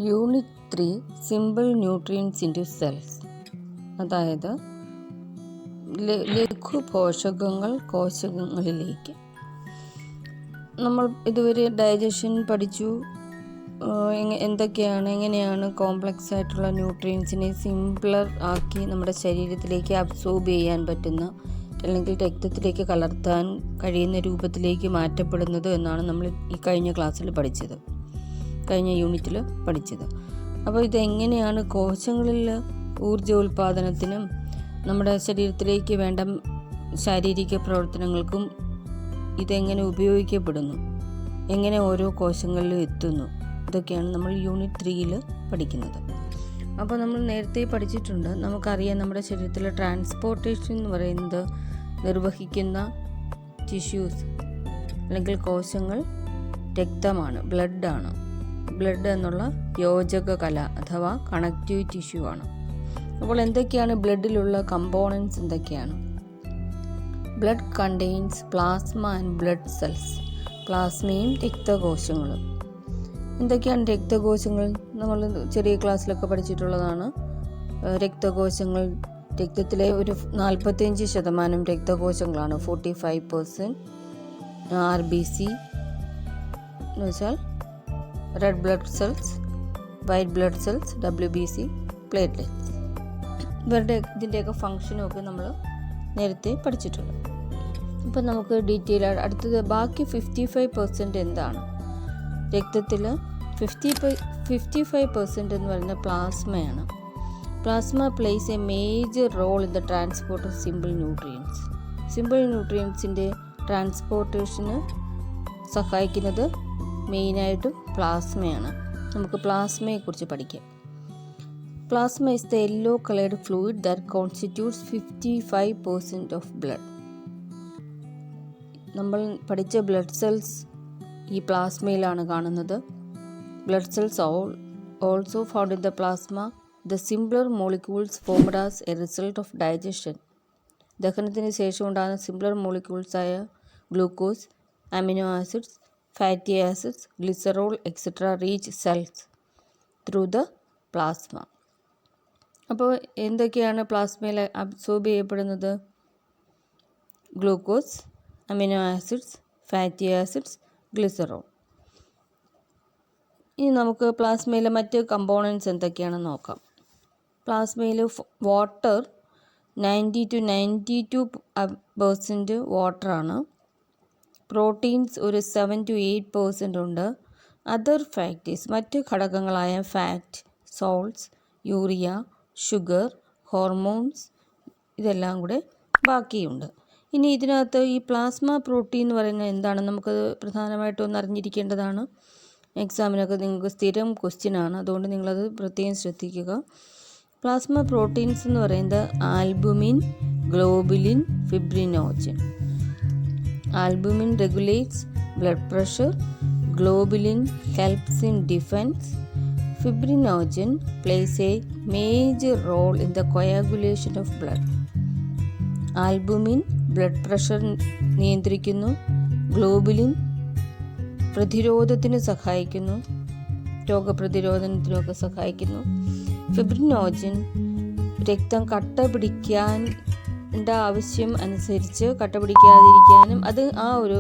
Unit 3 simple nutrients into cells, അതായത് ലഘു പോഷകങ്ങൾ കോശങ്ങളിലേക്ക്. നമ്മൾ ഇതുവരെ ഡൈജഷൻ പഠിച്ചു. എങ്ങനെയാണ് കോംപ്ലക്സ് ആയിട്ടുള്ള ന്യൂട്രിയൻസിനെ സിംപിളർ ആക്കി നമ്മുടെ ശരീരത്തിലേക്ക് അബ്സോർബ് ചെയ്യാൻ പറ്റുന്ന, അല്ലെങ്കിൽ രക്തത്തിലേക്ക് കലർത്താൻ കഴിയുന്ന രൂപത്തിലേക്ക് മാറ്റപ്പെടുന്നത് എന്നാണ് നമ്മൾ ഈ കഴിഞ്ഞ ക്ലാസ്സിൽ പഠിച്ചത്, കഴിഞ്ഞ യൂണിറ്റിൽ പഠിച്ചത്. അപ്പോൾ ഇതെങ്ങനെയാണ് കോശങ്ങളിൽ ഊർജോൽപാദനത്തിനും നമ്മുടെ ശരീരത്തിലേക്ക് വേണ്ട ശാരീരിക പ്രവർത്തനങ്ങൾക്കും ഇതെങ്ങനെ ഉപയോഗിക്കപ്പെടുന്നു, എങ്ങനെ ഓരോ കോശങ്ങളിലും എത്തുന്നു, ഇതൊക്കെയാണ് നമ്മൾ യൂണിറ്റ് 3 പഠിക്കുന്നത്. അപ്പോൾ നമ്മൾ നേരത്തെ പഠിച്ചിട്ടുണ്ട്, നമുക്കറിയാം നമ്മുടെ ശരീരത്തിലെ ട്രാൻസ്പോർട്ടേഷൻ എന്ന് പറയുന്നത് നിർവഹിക്കുന്ന ടിഷ്യൂസ് അല്ലെങ്കിൽ കോശങ്ങൾ രക്തമാണ്, ബ്ലഡാണ്. ബ്ലഡ് എന്നുള്ള യോജക കല അഥവാ കണക്റ്റീവ് ടിഷ്യൂ ആണ്. അപ്പോൾ എന്തൊക്കെയാണ് ബ്ലഡിലുള്ള കമ്പോണൻസ് എന്തൊക്കെയാണ്? Blood contains plasma and blood cells. പ്ലാസ്മയും രക്തകോശങ്ങളും. എന്തൊക്കെയാണ് രക്തകോശങ്ങൾ? നമ്മൾ ചെറിയ ക്ലാസ്സിലൊക്കെ പഠിച്ചിട്ടുള്ളതാണ്. രക്തകോശങ്ങൾ രക്തത്തിലെ ഒരു 45% രക്തകോശങ്ങളാണ്. 45% RBC എന്ന് വെച്ചാൽ red blood cells, white blood cells, WBC, platelets. ഇതിൻ്റെയൊക്കെ ഫങ്ഷനും നമ്മൾ നേരത്തെ പഠിച്ചിട്ടുണ്ട്. ഇപ്പം നമുക്ക് ഡീറ്റെയിൽ അടുത്തത് ബാക്കി 55% എന്താണ്? രക്തത്തിൽ 55% എന്ന് പറയുന്നത് പ്ലാസ്മയാണ്. Plasma plays a major role in the transport of simple nutrients. Simple ന്യൂട്രിയൻസിൻ്റെ ട്രാൻസ്പോർട്ടേഷന് സഹായിക്കുന്നത് മെയിനായിട്ടും പ്ലാസ്മയാണ്. നമുക്ക് പ്ലാസ്മയെക്കുറിച്ച് പഠിക്കാം. Plasma is the yellow coloured fluid that constitutes 55% of blood. നമ്മൾ പഠിച്ച ബ്ലഡ് സെൽസ് ഈ പ്ലാസ്മയിലാണ് കാണുന്നത്. Blood cells also found in the plasma. The simpler molecules formed as a result of digestion. ദഹനത്തിന് ശേഷം ഉണ്ടാകുന്ന സിംപ്ലർ മോളിക്യൂൾസായ glucose, amino acids, fatty acids, glycerol etcetera reach cells through the plasma. അപ്പോൾ എന്തൊക്കെയാണ് പ്ലാസ്മയിൽ absorb ചെയ്യപ്പെടുന്നത്? Glucose, amino acids, fatty acids, glycerol. ഇനി നമുക്ക് പ്ലാസ്മയിലെ മറ്റ് കമ്പോണൻസ് എന്തൊക്കെയാണെന്ന് നോക്കാം. പ്ലാസ്മയിൽ വാട്ടർ 90 to 92% വാട്ടറാണ്. പ്രോട്ടീൻസ് ഒരു 7 to 8% ഉണ്ട്. അതർ ഫാക്ടീസ് മറ്റ് ഘടകങ്ങളായ fat, salts, urea, sugar, hormones ഇതെല്ലാം കൂടെ ബാക്കിയുണ്ട്. ഇനി ഇതിനകത്ത് ഈ പ്ലാസ്മ പ്രോട്ടീൻ എന്ന് പറയുന്നത് എന്താണ്? നമുക്കത് പ്രധാനമായിട്ടും ഒന്ന് അറിഞ്ഞിരിക്കേണ്ടതാണ്. എക്സാമിനൊക്കെ നിങ്ങൾക്ക് സ്ഥിരം ക്വസ്റ്റ്യനാണ്, അതുകൊണ്ട് നിങ്ങളത് പ്രത്യേകം ശ്രദ്ധിക്കുക. പ്ലാസ്മ പ്രോട്ടീൻസ് എന്ന് പറയുന്നത് albumin, globulin, ഫിബ്രിനോജൻ. Albumin regulates blood pressure, globulin helps in defence, ഫിബ്രിനോജൻ plays a major role in the coagulation of blood. Albumin blood pressure നിയന്ത്രിക്കുന്നു, ഗ്ലോബുലിൻ പ്രതിരോധത്തിന് സഹായിക്കുന്നു, രോഗപ്രതിരോധത്തിനൊക്കെ സഹായിക്കുന്നു, ഫിബ്രിനോജൻ രക്തം കട്ട പിടിക്കേണ്ട ആവശ്യം അനുസരിച്ച് കട്ട പിടിക്കാതിരിക്കാനും അത് ആ ഒരു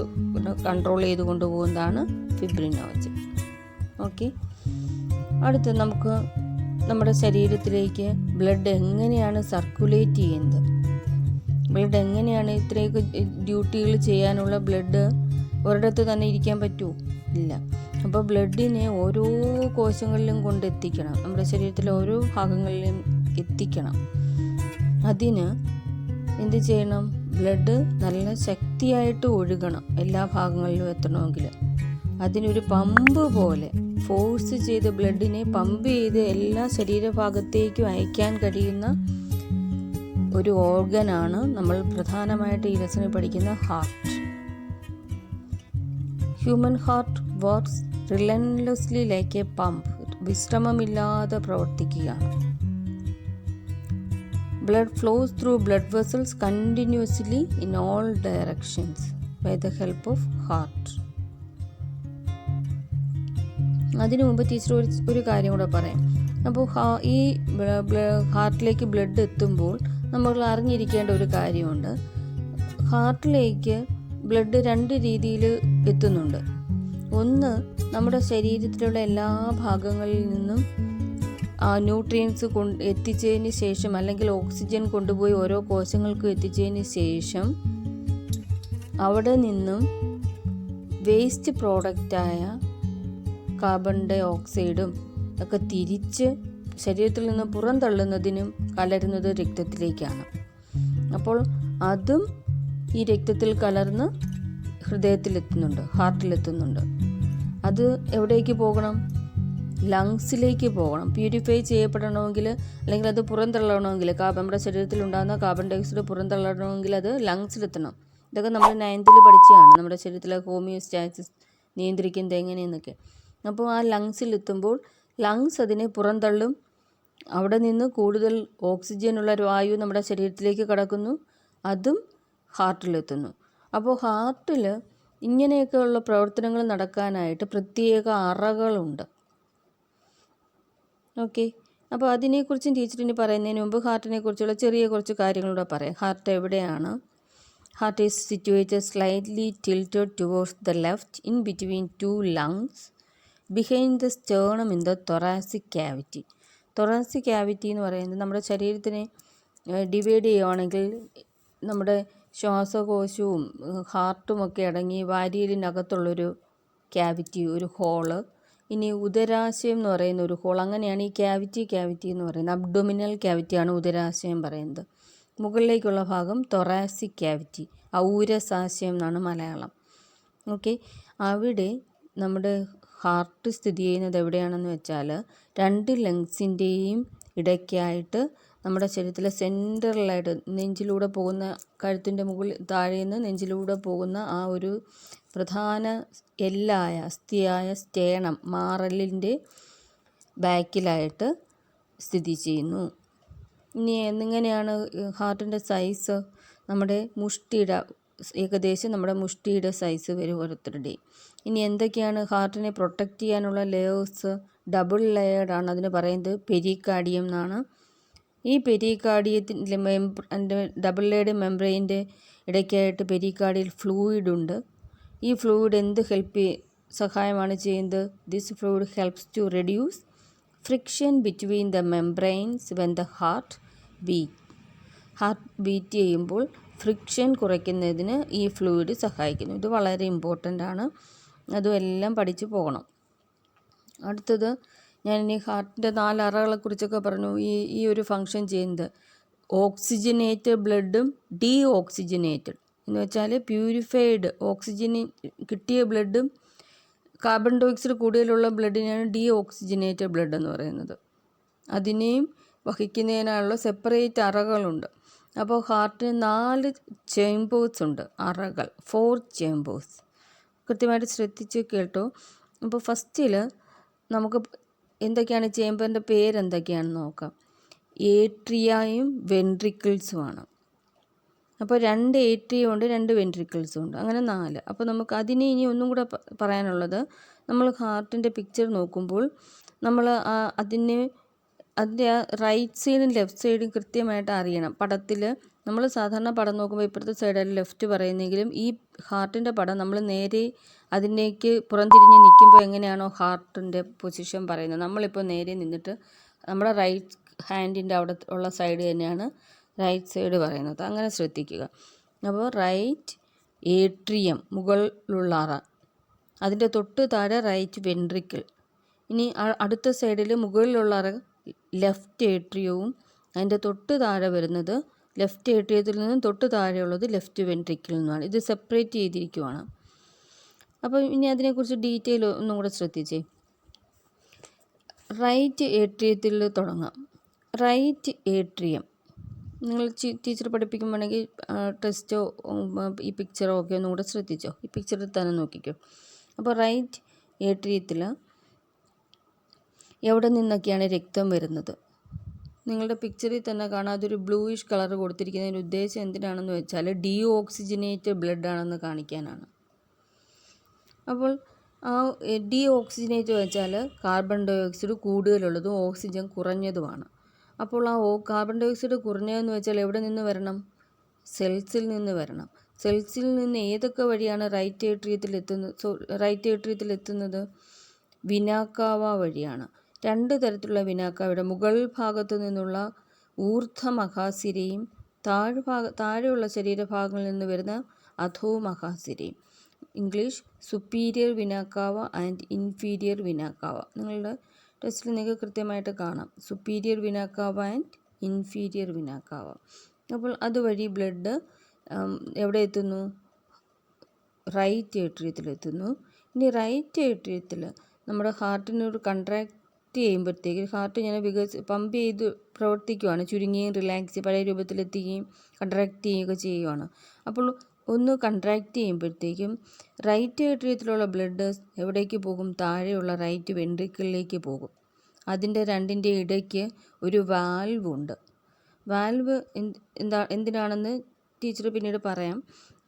കൺട്രോൾ ചെയ്ത് കൊണ്ടുപോകുന്നതാണ് ഫിബ്രിനോജൻ. ഓക്കെ, അടുത്ത് നമുക്ക് നമ്മുടെ ശരീരത്തിലേക്ക് ബ്ലഡ് എങ്ങനെയാണ് സർക്കുലേറ്റ് ചെയ്യുന്നത്? ബ്ലഡ് എങ്ങനെയാണ് ഇത്രയൊക്കെ ഡ്യൂട്ടികൾ ചെയ്യാനുള്ള ബ്ലഡ് ഒരിടത്ത് തന്നെ ഇരിക്കാൻ പറ്റുമോ? ഇല്ല. അപ്പോൾ ബ്ലഡിനെ ഓരോ കോശങ്ങളിലും കൊണ്ടെത്തിക്കണം, നമ്മുടെ ശരീരത്തിലെ ഓരോ ഭാഗങ്ങളിലും എത്തിക്കണം. അതിന് എന്ത് ചെയ്യണം? ബ്ലഡ് നല്ല ശക്തിയായിട്ട് ഒഴുകണം, എല്ലാ ഭാഗങ്ങളിലും എത്തണമെങ്കിൽ. അതിനൊരു പമ്പ് പോലെ ഫോഴ്സ് ചെയ്ത് ബ്ലഡിനെ പമ്പ് ചെയ്ത് എല്ലാ ശരീരഭാഗത്തേക്കും അയക്കാൻ കഴിയുന്ന ഒരു ഓർഗനാണ് നമ്മൾ പ്രധാനമായിട്ട് ഈ ലെസണിൽ പഠിക്കുന്ന heart. Human heart works relentlessly like a pump. വിശ്രമമില്ലാതെ പ്രവർത്തിക്കുകയാണ്. Blood flows through blood vessels continuously in all directions by the help of heart. അതിനു മുമ്പ് ടീച്ചർ ഒരു കാര്യം കൂടെ പറയാം. അപ്പോൾ ഈ ഹാർട്ടിലേക്ക് ബ്ലഡ് എത്തുമ്പോൾ നമ്മൾ അറിഞ്ഞിരിക്കേണ്ട ഒരു കാര്യമുണ്ട്. ഹാർട്ടിലേക്ക് ബ്ലഡ് 2 രീതിയിൽ എത്തുന്നുണ്ട്. ഒന്ന്, നമ്മുടെ ശരീരത്തിലുള്ള എല്ലാ ഭാഗങ്ങളിൽ നിന്നും ന്യൂട്രിയൻസ് എത്തിച്ചതിന് ശേഷം, അല്ലെങ്കിൽ ഓക്സിജൻ കൊണ്ടുപോയി ഓരോ കോശങ്ങൾക്കും എത്തിച്ചതിന് ശേഷം അവിടെ നിന്നും വേസ്റ്റ് പ്രോഡക്റ്റായ കാർബൺ ഡൈ ഓക്സൈഡും ഒക്കെ തിരിച്ച് ശരീരത്തിൽ നിന്ന് പുറന്തള്ളുന്നതിനും കലരുന്നത് രക്തത്തിലേക്കാണ്. അപ്പോൾ അതും ഈ രക്തത്തിൽ കലർന്ന് ഹൃദയത്തിലെത്തുന്നുണ്ട്, ഹാർട്ടിലെത്തുന്നുണ്ട്. അത് എവിടേക്ക് പോകണം? ലങ്സിലേക്ക് പോകണം. പ്യൂരിഫൈ ചെയ്യപ്പെടണമെങ്കിൽ, അല്ലെങ്കിൽ അത് പുറന്തള്ളണമെങ്കിൽ, നമ്മുടെ ശരീരത്തിലുണ്ടാകുന്ന കാർബൺ ഡൈ ഓക്സൈഡ് പുറന്തള്ളണമെങ്കിൽ അത് ലങ്സിലെത്തണം. ഇതൊക്കെ നമ്മൾ 9th പഠിച്ചതാണ്, നമ്മുടെ ശരീരത്തിലെ ഹോമിയോസ്റ്റാസിസ് നിയന്ത്രിക്കുന്നത് എങ്ങനെയെന്നൊക്കെ. അപ്പോൾ ആ ലങ്സിലെത്തുമ്പോൾ ലങ്സ് അതിനെ പുറന്തള്ളും. അവിടെ നിന്ന് കൂടുതൽ ഓക്സിജനുള്ള വായു നമ്മുടെ ശരീരത്തിലേക്ക് കടക്കുന്നു, അതും ഹാർട്ടിലെത്തുന്നു. അപ്പോൾ ഹാർട്ടിൽ ഇങ്ങനെയൊക്കെയുള്ള പ്രവർത്തനങ്ങൾ നടക്കാനായിട്ട് പ്രത്യേക അറകളുണ്ട്. ഓക്കെ, അപ്പോൾ അതിനെക്കുറിച്ചും ടീച്ചറിന് പറയുന്നതിന് മുമ്പ് ഹാർട്ടിനെ കുറിച്ചുള്ള ചെറിയ കുറച്ച് കാര്യങ്ങളൂടെ പറയാം. ഹാർട്ട് എവിടെയാണ്? Heart is situated slightly tilted towards the left in between 2 lungs behind the sternum in the thoracic cavity. Thoracic cavity എന്ന് പറയുന്നത് നമ്മുടെ ശരീരത്തിനെ ഡിവൈഡ് ചെയ്യുകയാണെങ്കിൽ നമ്മുടെ ശ്വാസകോശവും ഹാർട്ടുമൊക്കെ അടങ്ങി വാരിയലിനകത്തുള്ളൊരു ക്യാവിറ്റി, ഒരു ഹോള്. ഇനി ഉദരാശയം എന്ന് പറയുന്ന ഒരു ഹോൾ. അങ്ങനെയാണ് ഈ ക്യാവിറ്റി എന്ന് പറയുന്നത്. അബ്ഡോമിനൽ ക്യാവിറ്റിയാണ് ഉദരാശയം പറയുന്നത്. മുകളിലേക്കുള്ള ഭാഗം തൊറാസിക് ക്യാവിറ്റി, ഔരസാശയം എന്നാണ് മലയാളം. ഓക്കെ, അവിടെ നമ്മുടെ ഹാർട്ട് സ്ഥിതി ചെയ്യുന്നത് എവിടെയാണെന്ന് വെച്ചാൽ 2 ലങ്സിൻ്റെയും ഇടയ്ക്കായിട്ട് നമ്മുടെ ശരീരത്തിലെ സെൻറ്ററിലായിട്ട് നെഞ്ചിലൂടെ പോകുന്ന, കഴുത്തിൻ്റെ മുകളിൽ താഴെ നിന്ന് നെഞ്ചിലൂടെ പോകുന്ന ആ ഒരു പ്രധാന എല്ലായ അസ്ഥിയായ സ്റ്റേണം, മാറലിൻ്റെ ബാക്കിലായിട്ട് സ്ഥിതി ചെയ്യുന്നു. ഇനി എങ്ങനെയാണ് ഹാർട്ടിൻ്റെ സൈസ്? നമ്മുടെ മുഷ്ടിയുടെ ഏകദേശം നമ്മുടെ മുഷ്ടിയുടെ സൈസ് വരും ഓരോരുത്തരുടെയും. ഇനി എന്തൊക്കെയാണ് ഹാർട്ടിനെ പ്രൊട്ടക്റ്റ് ചെയ്യാനുള്ള ലെയേഴ്സ്? ഡബിൾ ലെയേർഡ് ആണ്. അതിന് പറയുന്നത് പെരികാർഡിയം എന്നാണ്. ഈ പെരികാർഡിയത്തിൻ്റെ ഡബിൾ ലെയേർഡ് മെംബ്രെയിൻ്റെ ഇടയ്ക്കായിട്ട് പെരികാർഡിയൽ ഫ്ലൂയിഡ് ഉണ്ട്. ഈ ഫ്ലൂയിഡ് എന്ത് സഹായമാണ് ചെയ്യുന്നത്? This fluid helps to reduce friction between the membranes when the heart beat ചെയ്യുമ്പോൾ ഫ്രിക്ഷൻ കുറയ്ക്കുന്നതിന് ഈ ഫ്ലൂയിഡ് സഹായിക്കുന്നു. ഇത് വളരെ ഇമ്പോർട്ടൻ്റ് ആണ്. അതും എല്ലാം പഠിച്ചു പോകണം. അടുത്തത്, ഞാനിനി ഹാർട്ടിൻ്റെ 4 അറകളെക്കുറിച്ചൊക്കെ പറഞ്ഞു. ഈ ഒരു ഫങ്ഷൻ ചെയ്യുന്നത് ഓക്സിജനേറ്റഡ് ബ്ലഡും ഡീ ഓക്സിജനേറ്റഡ് എന്ന് വെച്ചാൽ പ്യൂരിഫൈഡ് ഓക്സിജന് കിട്ടിയ ബ്ലഡും കാർബൺ ഡൈ ഓക്സൈഡ് കൂടുതലുള്ള ബ്ലഡിനെയാണ് ഡീ ഓക്സിജനേറ്റഡ് ബ്ലഡ് എന്ന് പറയുന്നത്. അതിനെയും വഹിക്കുന്നതിനുള്ള സെപ്പറേറ്റ് അറകളുണ്ട്. അപ്പോൾ ഹാർട്ടിന് 4 ചേമ്പേഴ്സ് ഉണ്ട്, അറകൾ, 4 ചേമ്പേഴ്സ്. കൃത്യമായിട്ട് ശ്രദ്ധിച്ച് കേട്ടോ. അപ്പോൾ ഫസ്റ്റിൽ നമുക്ക് എന്തൊക്കെയാണ് ചേമ്പറിൻ്റെ പേരെന്തൊക്കെയാണെന്ന് നോക്കാം. ഏട്രിയയും വെൻട്രിക്കിൾസുമാണ്. അപ്പോൾ 2 ഏട്രിയം ഉണ്ട്, 2 വെൻട്രിക്കിൾസും ഉണ്ട്, അങ്ങനെ 4. അപ്പോൾ നമുക്ക് അതിനെ ഇനി ഒന്നും കൂടെ പറയാനുള്ളത്, നമ്മൾ ഹാർട്ടിൻ്റെ പിക്ചർ നോക്കുമ്പോൾ നമ്മൾ അതിൻ്റെ റൈറ്റ് സൈഡും ലെഫ്റ്റ് സൈഡും കൃത്യമായിട്ട് അറിയണം. പടത്തിൽ നമ്മൾ സാധാരണ പടം നോക്കുമ്പോൾ ഇപ്പുറത്തെ സൈഡിൽ ലെഫ്റ്റ് പറയുന്നെങ്കിലും ഈ ഹാർട്ടിൻ്റെ പടം നമ്മൾ നേരെ അതിലേക്ക് പുറംതിരിഞ്ഞ് നിൽക്കുമ്പോൾ എങ്ങനെയാണോ ഹാർട്ടിൻ്റെ പൊസിഷൻ പറയുന്നത്, നമ്മളിപ്പോൾ നേരെ നിന്നിട്ട് നമ്മുടെ റൈറ്റ് ഹാൻഡിൻ്റെ അവിടെ ഉള്ള സൈഡ് തന്നെയാണ് റൈറ്റ് സൈഡ് പറയുന്നത്. അങ്ങനെ ശ്രദ്ധിക്കുക. അപ്പോൾ റൈറ്റ് ഏട്രിയം മുകളിലുള്ള അറ, അതിൻ്റെ തൊട്ട് താഴെ റൈറ്റ് വെൻട്രിക്കിൾ. ഇനി അടുത്ത സൈഡിൽ മുകളിലുള്ള അറ ലെഫ്റ്റ് ഏട്രിയവും അതിൻ്റെ തൊട്ട് താഴെ വരുന്നത് ലെഫ്റ്റ് ഏട്രിയത്തിൽ നിന്നും തൊട്ട് താഴെയുള്ളത് ലെഫ്റ്റ് വെൻട്രിക്കിൾ എന്നുമാണ്. ഇത് സെപ്പറേറ്റ് ചെയ്തിരിക്കുവാണ്. അപ്പോൾ ഇനി അതിനെക്കുറിച്ച് ഡീറ്റെയിൽ ഒന്നും കൂടെ ശ്രദ്ധിച്ചേ. റൈറ്റ് ഏട്രിയത്തിൽ തുടങ്ങാം. റൈറ്റ് ഏട്രിയം നിങ്ങൾ ടീച്ചർ പഠിപ്പിക്കുമ്പോഴെങ്കിൽ ടെസ്റ്റോ ഈ പിക്ചറോ ഒക്കെ ഒന്നും കൂടെ ശ്രദ്ധിച്ചോ. ഈ പിക്ചറിൽ തന്നെ നോക്കിക്കോ. അപ്പോൾ റൈറ്റ് ഏട്രിയത്തിൽ എവിടെ നിന്നൊക്കെയാണ് രക്തം വരുന്നത്? നിങ്ങളുടെ പിക്ചറിൽ തന്നെ കാണാം, അതൊരു ബ്ലൂയിഷ് കളർ കൊടുത്തിരിക്കുന്നതിൻ്റെ ഉദ്ദേശം എന്തിനാണെന്ന് വെച്ചാൽ ഡീ ഓക്സിജനേറ്റഡ് ബ്ലഡ് ആണെന്ന് കാണിക്കാനാണ്. അപ്പോൾ ആ ഡീ ഓക്സിജനേറ്റ് വെച്ചാൽ കാർബൺ ഡൈ ഓക്സൈഡ് കൂടുതലുള്ളതും ഓക്സിജൻ കുറഞ്ഞതുമാണ്. അപ്പോൾ ആ കാർബൺ ഡൈ ഓക്സൈഡ് കുറഞ്ഞതെന്ന് വെച്ചാൽ എവിടെ നിന്ന് വരണം? സെൽസിൽ നിന്ന് വരണം. സെൽസിൽ നിന്ന് ഏതൊക്കെ വഴിയാണ് റൈറ്റ് ഏട്രിയത്തിൽ എത്തുന്നത്? വിനാക്കാവ വഴിയാണ്. 2 തരത്തിലുള്ള വിനാക്കാവയുടെ മുകൾ ഭാഗത്തു നിന്നുള്ള ഊർധ്വമഹാസിരയും താഴെയുള്ള ശരീരഭാഗങ്ങളിൽ നിന്ന് വരുന്ന അധോമഹാസിരയും. English superior vena cava and inferior vena cava. നിങ്ങളുടെ ടെസ്റ്റിൽ നിങ്ങൾക്ക് കൃത്യമായിട്ട് കാണാം, superior vena cava and inferior vena cava. അപ്പോൾ അതുവഴി ബ്ലഡ് എവിടെ എത്തുന്നു? റൈറ്റ് ഏട്രിയത്തിലെത്തുന്നു. ഇനി റൈറ്റ് ഏട്രിയത്തിൽ നമ്മുടെ ഹാർട്ടിനൊരു കൺട്രാക്ട് ചെയ്യുമ്പോഴത്തേക്ക് ഹാർട്ട് ഇങ്ങനെ പമ്പ് ചെയ്ത് പ്രവർത്തിക്കുകയാണ്, ചുരുങ്ങുകയും റിലാക്സ് പഴയ രൂപത്തിലെത്തുകയും കൺട്രാക്ട് ചെയ്യുകയൊക്കെ ചെയ്യുകയാണ്. അപ്പോൾ ഒന്ന് കൺട്രാക്ട് ചെയ്യുമ്പോഴത്തേക്കും റൈറ്റ് ഏട്രിയത്തിലുള്ള ബ്ലഡ് എവിടേക്ക് പോകും? താഴെയുള്ള റൈറ്റ് വെൻട്രിക്കിളിലേക്ക് പോകും. അതിൻ്റെ രണ്ടിൻ്റെ ഇടയ്ക്ക് ഒരു വാൽവ് ഉണ്ട്. വാൽവ് എന്തിനാണെന്ന് ടീച്ചർ പിന്നീട് പറയാം.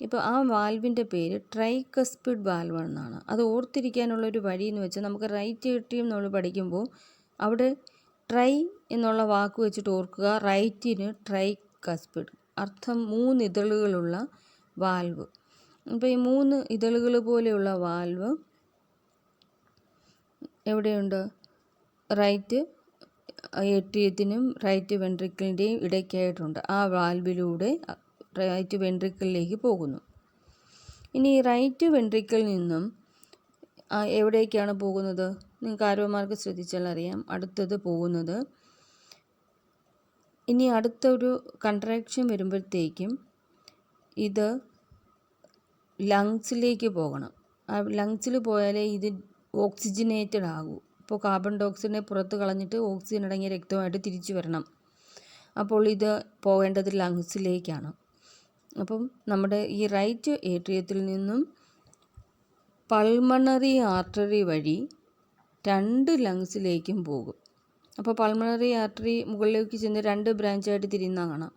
ഇപ്പോൾ ആ വാൽവിൻ്റെ പേര് ട്രൈകസ്പിഡ് വാൽവ് എന്നാണ്. അത് ഓർത്തിരിക്കാനുള്ളൊരു വഴി എന്ന് വെച്ചാൽ നമുക്ക് റൈറ്റ് ഏട്രിയം നമ്മൾ പഠിക്കുമ്പോൾ അവിടെ ട്രൈ എന്നുള്ള വാക്ക് വെച്ചിട്ട് ഓർക്കുക. റൈറ്റിന് ട്രൈകസ്പിഡ്, അർത്ഥം 3 ഇതളുകളുള്ള വാൽവ്. അപ്പോൾ ഈ 3 ഇതളുകൾ പോലെയുള്ള വാൽവ് എവിടെയുണ്ട്? റൈറ്റ് ഏട്രിയത്തിനും റൈറ്റ് വെൻട്രിക്കിളിൻ്റെയും ഇടയ്ക്കായിട്ടുണ്ട്. ആ വാൽവിലൂടെ റൈറ്റ് വെൻട്രിക്കിളിലേക്ക് പോകുന്നു. ഇനി റൈറ്റ് വെൻട്രിക്കിളിൽ നിന്നും എവിടേക്കാണ് പോകുന്നത്? നിങ്ങൾക്ക് ആരോമാർക്ക് ശ്രദ്ധിച്ചാൽ അറിയാം. അടുത്തത് പോകുന്നത്, ഇനി അടുത്തൊരു കൺട്രാക്ഷൻ വരുമ്പോഴത്തേക്കും ഇത് ലങ്സിലേക്ക് പോകണം. ആ ലങ്സിൽ പോയാലേ ഇത് ഓക്സിജനേറ്റഡ് ആകൂ. ഇപ്പോൾ കാർബൺ ഡൈ ഓക്സൈഡിനെ പുറത്ത് കളഞ്ഞിട്ട് ഓക്സിജൻ അടങ്ങിയ രക്തമായിട്ട് തിരിച്ചു വരണം. അപ്പോൾ ഇത് പോകേണ്ടത് ലങ്സിലേക്കാണ്. അപ്പം നമ്മുടെ ഈ റൈറ്റ് ഏട്രിയത്തിൽ നിന്നും പൾമണറി ആർട്ടറി വഴി 2 ലങ്സിലേക്കും പോകും. അപ്പോൾ പൾമണറി ആർട്ടറി മുകളിലേക്ക് ചെന്ന് 2 ബ്രാഞ്ചായിട്ട് തിരിയുന്ന കാണാം.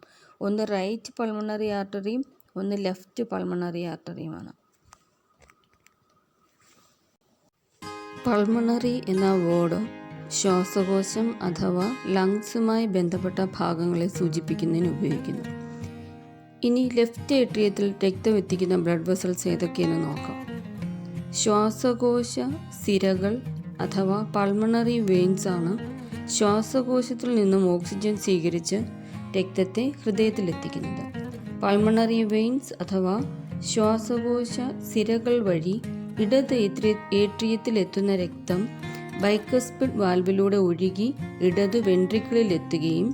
ഒന്ന് റൈറ്റ് പൾമണറി ആർട്ടറിയും ഒന്ന് ലെഫ്റ്റ് പൾമണറി ആർട്ടറിയുമാണ്. പൾമണറി എന്ന വേർഡ് ശ്വാസകോശം അഥവാ ലങ്സുമായി ബന്ധപ്പെട്ട ഭാഗങ്ങളെ സൂചിപ്പിക്കുന്നതിന് ഉപയോഗിക്കുന്നു. ഇനി ലെഫ്റ്റ് ഏട്രിയത്തിൽ രക്തം എത്തിക്കുന്ന ബ്ലഡ് വെസൽസ് ഏതൊക്കെയെന്ന് നോക്കാം. ശ്വാസകോശ സിരകൾ അഥവാ പൾമണറി വെയിൻസ് ആണ് ശ്വാസകോശത്തിൽ നിന്നും ഓക്സിജൻ സ്വീകരിച്ച് രക്തത്തെ ഹൃദയത്തിലെത്തിക്കുന്നത്. പൾമണറി വെയിൻസ് അഥവാ ശ്വാസകോശ സിരകൾ വഴി ഇടത് ഏട്രിയത്തിലെത്തുന്ന രക്തം ബൈക്കസ്പിഡ് വാൽവിലൂടെ ഒഴുകി ഇടത് വെൻട്രിക്കിളിലെത്തുകയും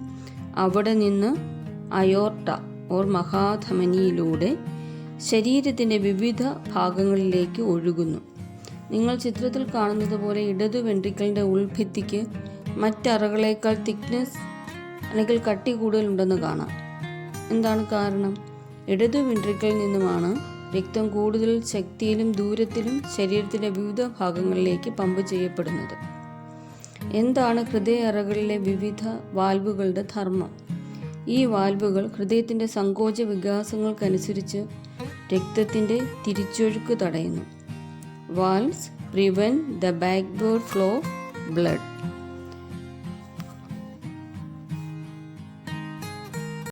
അവിടെ നിന്ന് അയോർട്ട ഓർ മഹാധമനിയിലൂടെ ശരീരത്തിൻ്റെ വിവിധ ഭാഗങ്ങളിലേക്ക് ഒഴുകുന്നു. നിങ്ങൾ ചിത്രത്തിൽ കാണുന്നത് പോലെ ഇടതു വെൻട്രിക്കിളിൻ്റെ ഉൾഭിത്തിക്ക് മറ്ററകളേക്കാൾ തിക്നെസ് അല്ലെങ്കിൽ കട്ടി കൂടുതലുണ്ടെന്ന് കാണാം. എന്താണ് കാരണം? ഇടതു വെൻട്രിക്കിളിൽ നിന്നുമാണ് രക്തം കൂടുതൽ ശക്തിയിലും ദൂരത്തിലും ശരീരത്തിൻ്റെ വിവിധ ഭാഗങ്ങളിലേക്ക് പമ്പ് ചെയ്യപ്പെടുന്നത്. എന്താണ് ഹൃദയ അറകളിലെ വിവിധ വാൽവുകളുടെ ധർമ്മം? ഈ വാൽവുകൾ ഹൃദയത്തിൻ്റെ സങ്കോച വികാസങ്ങൾക്കനുസരിച്ച് രക്തത്തിൻ്റെ തിരിച്ചൊഴുക്ക് തടയുന്നു. Valves prevent the backward flow of blood.